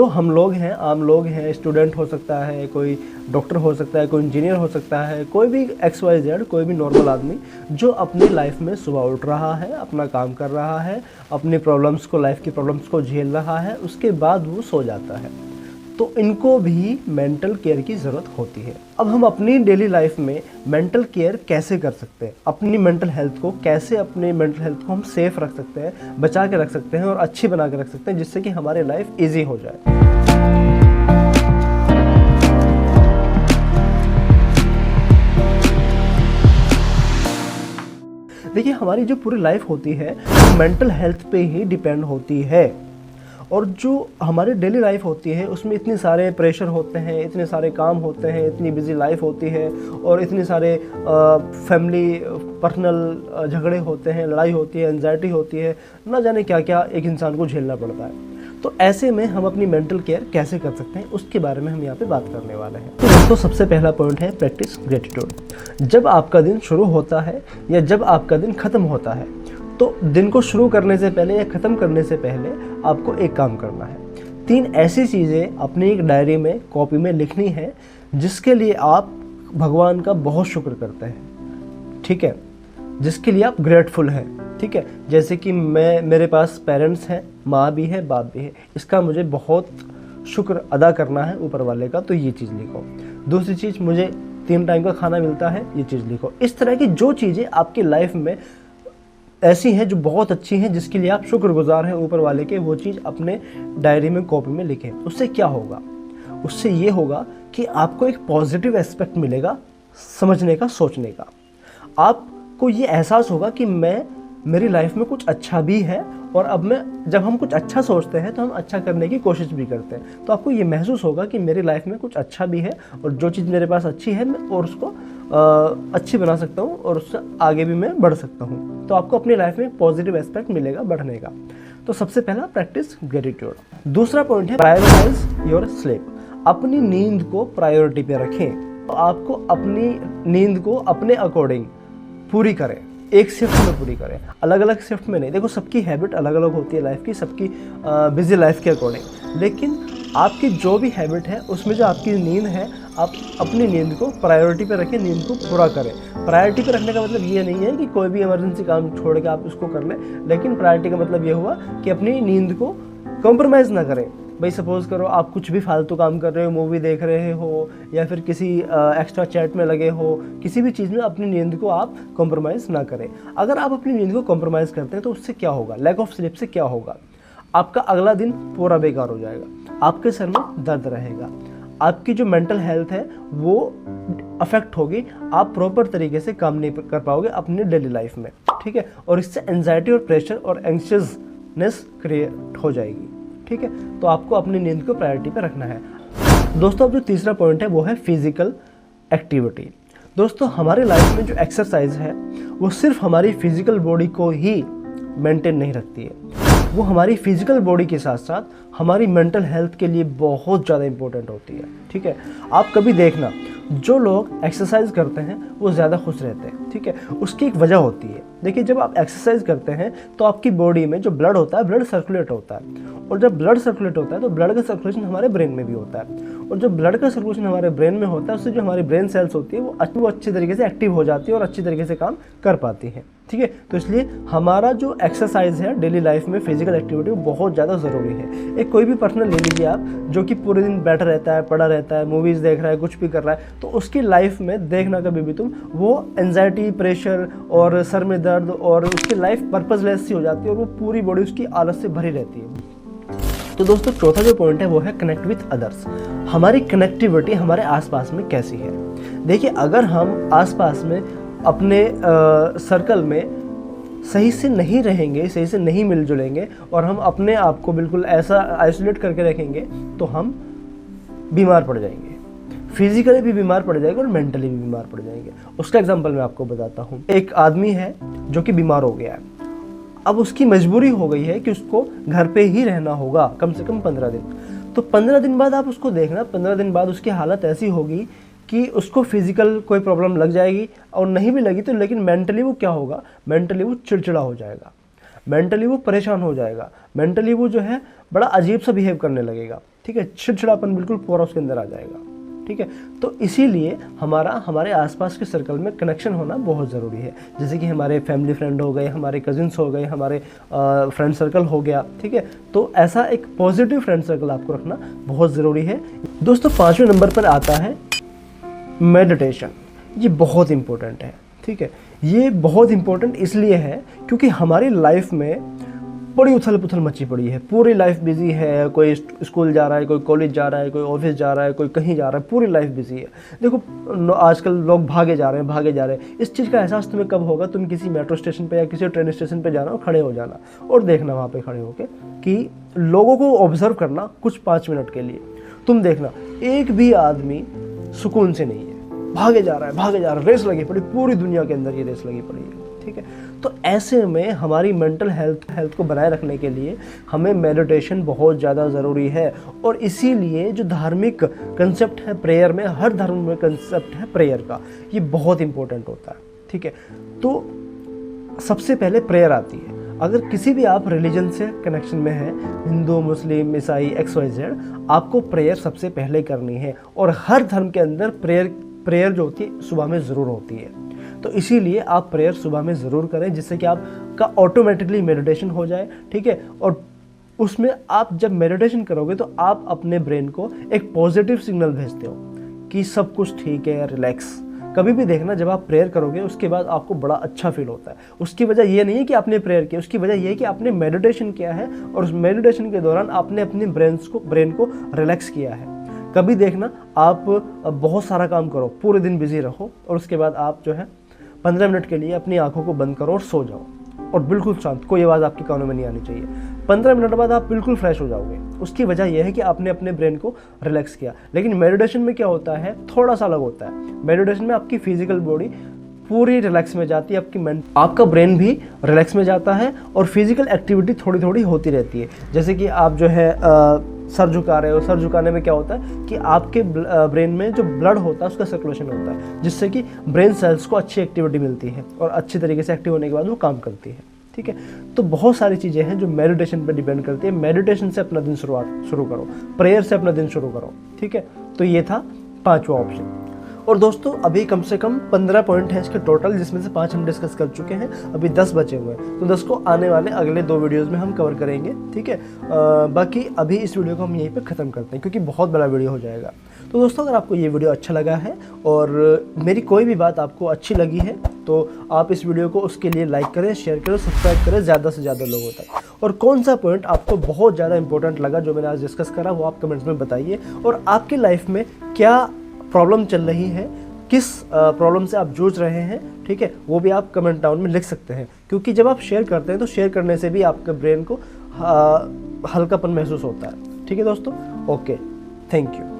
तो हम लोग हैं, आम लोग हैं, स्टूडेंट हो सकता है, कोई डॉक्टर हो सकता है, कोई इंजीनियर हो सकता है, कोई भी XYZ, कोई भी नॉर्मल आदमी जो अपनी लाइफ में सुबह उठ रहा है, अपना काम कर रहा है, अपनी प्रॉब्लम्स को, लाइफ की प्रॉब्लम्स को झेल रहा है, उसके बाद वो सो जाता है। तो इनको भी मेंटल केयर की ज़रूरत होती है। अब हम अपनी डेली लाइफ में मेंटल केयर कैसे कर सकते हैं, अपनी मेंटल हेल्थ को कैसे, अपनी मेंटल हेल्थ को हम सेफ रख सकते हैं, बचा के रख सकते हैं और अच्छी बना के रख सकते हैं, जिससे कि हमारी लाइफ ईजी हो जाए। देखिए, हमारी जो पूरी लाइफ होती है वो मेंटल हेल्थ पे ही डिपेंड होती है। और जो हमारी डेली लाइफ होती है उसमें इतने सारे प्रेशर होते हैं, इतने सारे काम होते हैं, इतनी बिजी लाइफ होती है और इतने सारे फैमिली पर्सनल झगड़े होते हैं, लड़ाई होती है, एंजाइटी होती है, ना जाने क्या क्या एक इंसान को झेलना पड़ता है। तो ऐसे में हम अपनी मेंटल केयर कैसे कर सकते हैं, उसके बारे में हम यहाँ पे बात करने वाले हैं। तो दोस्तों, सबसे पहला पॉइंट है प्रैक्टिस ग्रेटिट्यूड। जब आपका दिन शुरू होता है या जब आपका दिन ख़त्म होता है, तो दिन को शुरू करने से पहले या ख़त्म करने से पहले आपको एक काम करना है। 3 ऐसी चीज़ें अपनी एक डायरी में, कॉपी में लिखनी है जिसके लिए आप भगवान का बहुत शुक्र करते हैं, ठीक है, जिसके लिए आप ग्रेटफुल हैं, ठीक है। जैसे कि मेरे पास पेरेंट्स हैं, माँ भी है, बाप भी है, इसका मुझे बहुत शुक्र अदा करना है ऊपर वाले का, तो ये चीज़ लिखो। दूसरी चीज़, मुझे 3 टाइम का खाना मिलता है, ये चीज़ लिखो। इस तरह की जो चीज़ें आपकी लाइफ में ऐसी हैं जो बहुत अच्छी हैं, जिसके लिए आप शुक्रगुजार हैं ऊपर वाले के, वो चीज़ अपने डायरी में, कॉपी में लिखें। उससे क्या होगा? उससे ये होगा कि आपको एक पॉजिटिव एस्पेक्ट मिलेगा समझने का, सोचने का। आपको ये एहसास होगा कि मेरी लाइफ में कुछ अच्छा भी है, और अब जब हम कुछ अच्छा सोचते हैं तो हम अच्छा करने की कोशिश भी करते हैं। तो आपको ये महसूस होगा कि मेरी लाइफ में कुछ अच्छा भी है, और जो चीज़ मेरे पास अच्छी है मैं और उसको अच्छी बना सकता हूँ, और उससे आगे भी मैं बढ़ सकता हूँ। तो आपको अपनी लाइफ में एक पॉजिटिव एस्पेक्ट मिलेगा बढ़ने का। तो सबसे पहला, प्रैक्टिस ग्रेटिट्यूड। दूसरा पॉइंट है प्रायोरिटाइज योर स्लीप। अपनी नींद को प्रायोरिटी पे रखें। तो आपको अपनी नींद को अपने अकॉर्डिंग पूरी करें, एक शिफ्ट में पूरी करें, अलग अलग शिफ्ट में नहीं। देखो, सबकी हैबिट अलग अलग होती है लाइफ की, सबकी बिजी लाइफ के अकॉर्डिंग। लेकिन आपकी जो भी हैबिट है उसमें जो आपकी नींद है, आप अपनी नींद को प्रायोरिटी पे रखें, नींद को पूरा करें। प्रायोरिटी पे रखने का मतलब ये नहीं है कि कोई भी इमरजेंसी काम छोड़ के आप उसको कर लें, लेकिन प्रायोरिटी का मतलब ये हुआ कि अपनी नींद को कॉम्प्रोमाइज़ ना करें। भाई सपोज़ करो आप कुछ भी फालतू काम कर रहे हो, मूवी देख रहे हो या फिर किसी एक्स्ट्रा चैट में लगे हो, किसी भी चीज़ में अपनी नींद को आप कॉम्प्रोमाइज़ ना करें। अगर आप अपनी नींद को कॉम्प्रोमाइज़ करते हैं तो उससे क्या होगा, लैक ऑफ स्लीप से क्या होगा? आपका अगला दिन पूरा बेकार हो जाएगा, आपके सर में दर्द रहेगा, आपकी जो मेंटल हेल्थ है वो अफेक्ट होगी, आप प्रॉपर तरीके से काम नहीं कर पाओगे अपनी डेली लाइफ में, ठीक है। और इससे एंजाइटी और प्रेशर और एंग्शियसनेस क्रिएट हो जाएगी, ठीक है। तो आपको अपनी नींद को प्रायोरिटी पे रखना है। दोस्तों, अब जो तीसरा पॉइंट है वो है फिजिकल एक्टिविटी। दोस्तों, हमारी लाइफ में जो एक्सरसाइज है वो सिर्फ हमारी फिजिकल बॉडी को ही मेंटेन नहीं रखती है, वो हमारी फिजिकल बॉडी के साथ साथ हमारी मेंटल हेल्थ के लिए बहुत ज़्यादा इंपॉर्टेंट होती है, ठीक है। आप कभी देखना, जो लोग एक्सरसाइज करते हैं वो ज़्यादा खुश रहते हैं, ठीक है। उसकी एक वजह होती है। देखिए, जब आप एक्सरसाइज करते हैं तो आपकी बॉडी में जो ब्लड होता है, ब्लड सर्कुलेट होता है, और जब ब्लड सर्कुलेट होता है तो ब्लड का सर्कुलेशन हमारे ब्रेन में भी होता है, और जब ब्लड का सर्कुलेशन हमारे ब्रेन में होता है उससे जो हमारी ब्रेन सेल्स होती है वो अच्छी तरीके से एक्टिव हो जाती है और अच्छी तरीके से काम कर पाती है, ठीक है। तो इसलिए हमारा जो एक्सरसाइज है डेली लाइफ में, फिजिकल एक्टिविटी, वो बहुत ज़्यादा ज़रूरी है। एक कोई भी पर्सनल ले लीजिए आप, जो कि पूरे दिन बैठा रहता है, पड़ा रहता है, मूवीज़ देख रहा है, कुछ भी कर रहा है, तो उसकी लाइफ में देखना कभी भी तुम, वो एंजाइटी, प्रेशर और सर में दर्द, और उसकी लाइफ पर्पजलेस सी हो जाती है और वो पूरी बॉडी उसकी आलस से भरी रहती है। तो दोस्तों, चौथा जो पॉइंट है वो है कनेक्ट विथ अदर्स। हमारी कनेक्टिविटी हमारे आसपास में कैसी है? देखिए, अगर हम आसपास में अपने सर्कल में सही से नहीं रहेंगे, सही से नहीं मिलजुलेंगे, और हम अपने आप को बिल्कुल ऐसा आइसोलेट करके रखेंगे, तो हम बीमार पड़ जाएंगे, फिजिकली भी बीमार पड़ जाएंगे और मेंटली भी बीमार पड़ जाएंगे। उसका एग्जांपल मैं आपको बताता हूँ। एक आदमी है जो कि बीमार हो गया है, अब उसकी मजबूरी हो गई है कि उसको घर पे ही रहना होगा कम से कम 15 दिन। तो 15 दिन बाद आप उसको देखना, 15 दिन बाद उसकी हालत ऐसी होगी कि उसको फिजिकल कोई प्रॉब्लम लग जाएगी, और नहीं भी लगी तो लेकिन मेंटली वो क्या होगा, मेंटली वो चिड़चिड़ा हो जाएगा, मेंटली वो परेशान हो जाएगा, मेंटली वो जो है बड़ा अजीब सा बिहेव करने लगेगा। ठीक है, चिड़चिड़ापन बिल्कुल पूरा उसके अंदर आ जाएगा। ठीक है, तो इसीलिए हमारे आसपास के सर्कल में कनेक्शन होना बहुत ज़रूरी है। जैसे कि हमारे फैमिली फ्रेंड हो गए, हमारे कजिन्स हो गए, हमारे फ्रेंड सर्कल हो गया। ठीक है, तो ऐसा एक पॉजिटिव फ्रेंड सर्कल आपको रखना बहुत ज़रूरी है। दोस्तों 5वें नंबर पर आता है मेडिटेशन। ये बहुत इम्पोर्टेंट है। ठीक है, ये बहुत इम्पोर्टेंट इसलिए है क्योंकि हमारी लाइफ में बड़ी उथल पुथल मची पड़ी है, पूरी लाइफ बिजी है। कोई स्कूल जा रहा है, कोई कॉलेज जा रहा है, कोई ऑफिस जा रहा है, कोई कहीं जा रहा है, पूरी लाइफ बिजी है। देखो आजकल लोग भागे जा रहे हैं। इस चीज़ का एहसास तुम्हें कब होगा? तुम किसी मेट्रो स्टेशन पे या किसी ट्रेन स्टेशन पे जाना और खड़े हो जाना और देखना वहाँ पे खड़े होकर कि लोगों को ऑब्जर्व करना कुछ 5 मिनट के लिए। तुम देखना एक भी आदमी सुकून से नहीं है, भागे जा रहा है, रेस लगी पड़ी, पूरी दुनिया के अंदर ये रेस लगी पड़ी है। ठीक है, तो ऐसे में हमारी मेंटल हेल्थ को बनाए रखने के लिए हमें मेडिटेशन बहुत ज़्यादा ज़रूरी है। और इसीलिए जो धार्मिक कंसेप्ट है प्रेयर में, हर धर्म में कंसेप्ट है प्रेयर का, ये बहुत इंपॉर्टेंट होता है। ठीक है, तो सबसे पहले प्रेयर आती है। अगर किसी भी आप रिलीजन से कनेक्शन में है, हिंदू, मुस्लिम, ईसाई, XYZ, आपको प्रेयर सबसे पहले करनी है। और हर धर्म के अंदर प्रेयर जो होती है सुबह में ज़रूर होती है। तो इसीलिए आप प्रेयर सुबह में ज़रूर करें, जिससे कि आपका ऑटोमेटिकली मेडिटेशन हो जाए। ठीक है, और उसमें आप जब मेडिटेशन करोगे तो आप अपने ब्रेन को एक पॉजिटिव सिग्नल भेजते हो कि सब कुछ ठीक है, रिलैक्स। कभी भी देखना जब आप प्रेयर करोगे उसके बाद आपको बड़ा अच्छा फील होता है। उसकी वजह ये नहीं है कि आपने प्रेयर किया, उसकी वजह ये है कि आपने मेडिटेशन किया है और उस मेडिटेशन के दौरान आपने अपने ब्रेन को रिलैक्स किया है। कभी देखना आप बहुत सारा काम करो, पूरे दिन बिजी रहो और उसके बाद आप जो है 15 मिनट के लिए अपनी आंखों को बंद करो और सो जाओ और बिल्कुल शांत, कोई आवाज़ आपके कानों में नहीं आनी चाहिए। 15 मिनट बाद आप बिल्कुल फ्रेश हो जाओगे। उसकी वजह यह है कि आपने अपने ब्रेन को रिलैक्स किया। लेकिन मेडिटेशन में क्या होता है, थोड़ा सा अलग होता है। मेडिटेशन में आपकी फिजिकल बॉडी पूरी रिलैक्स में जाती है, आपका ब्रेन भी रिलैक्स में जाता है और फिजिकल एक्टिविटी थोड़ी थोड़ी होती रहती है। जैसे कि आप जो है सर झुका रहे हो, सर झुकाने में क्या होता है कि आपके ब्रेन में जो ब्लड होता है उसका सर्कुलेशन होता है, जिससे कि ब्रेन सेल्स को अच्छी एक्टिविटी मिलती है और अच्छी तरीके से एक्टिव होने के बाद वो काम करती है। ठीक है, तो बहुत सारी चीज़ें हैं जो मेडिटेशन पर डिपेंड करती है। मेडिटेशन से अपना दिन शुरू करो, प्रेयर से अपना दिन शुरू करो। ठीक है, तो ये था 5वां ऑप्शन। और दोस्तों अभी कम से कम 15 पॉइंट हैं इसके टोटल, जिसमें से 5 हम डिस्कस कर चुके हैं, अभी 10 बचे हुए हैं। तो 10 को आने वाले अगले 2 वीडियोस में हम कवर करेंगे। ठीक है, बाकी अभी इस वीडियो को हम यहीं पे ख़त्म करते हैं क्योंकि बहुत बड़ा वीडियो हो जाएगा। तो दोस्तों अगर आपको ये वीडियो अच्छा लगा है और मेरी कोई भी बात आपको अच्छी लगी है तो आप इस वीडियो को उसके लिए लाइक करें, शेयर करें, सब्सक्राइब करें ज़्यादा से ज़्यादा लोगों तक। और कौन सा पॉइंट आपको बहुत ज़्यादा इंपॉर्टेंट लगा जो मैंने आज डिस्कस करा वो आप कमेंट्स में बताइए। और आपकी लाइफ में क्या प्रॉब्लम चल रही है, किस प्रॉब्लम से आप जूझ रहे हैं, ठीक है, वो भी आप कमेंट डाउन में लिख सकते हैं। क्योंकि जब आप शेयर करते हैं तो शेयर करने से भी आपके ब्रेन को हल्कापन महसूस होता है। ठीक है दोस्तों, ओके, थैंक यू।